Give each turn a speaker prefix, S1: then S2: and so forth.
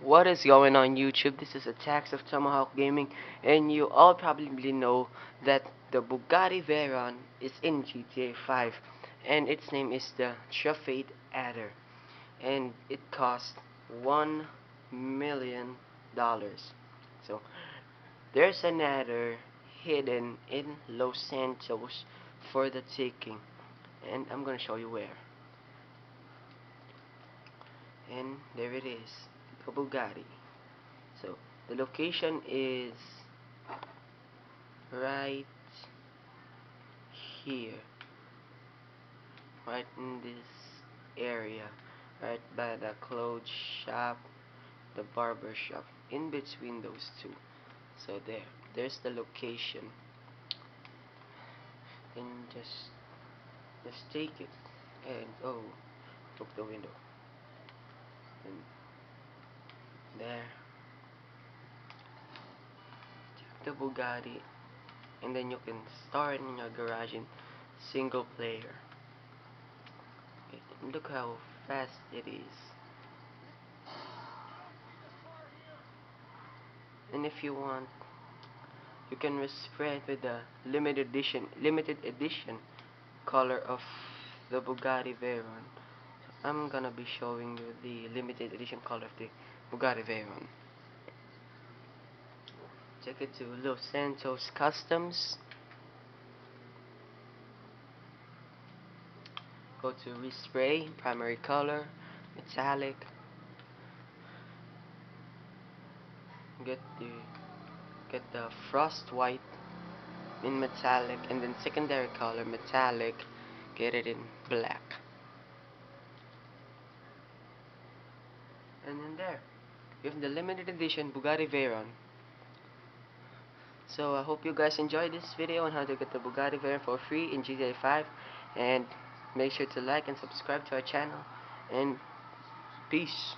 S1: What is going on YouTube? This is Attacks of Tomahawk Gaming, and you all probably know that the Bugatti Veyron is in GTA 5, and its name is the Trafate Adder, and it cost $1 million. So there's an adder hidden in Los Santos for the taking, and I'm gonna show you where. And there it is, the Bugatti. So the location is right here, right in this area, right by the clothes shop, the barber shop, in between those two. So there's the location, and just take it, and oh, broke the window, and there, take the Bugatti, and then you can start in your garage in single player. Okay, look how fast it is. And if you want, you can respray with the limited edition color of the Bugatti Veyron. I'm gonna be showing you the limited edition color of the Bugatti Veyron. Take it to Los Santos Customs. Go to respray, primary color, metallic. Get the frost white in metallic, and then secondary color metallic. Get it in black. And then there, you have the limited edition Bugatti Veyron. So I hope you guys enjoyed this video on how to get the Bugatti Veyron for free in GTA 5, and make sure to like and subscribe to our channel, and peace.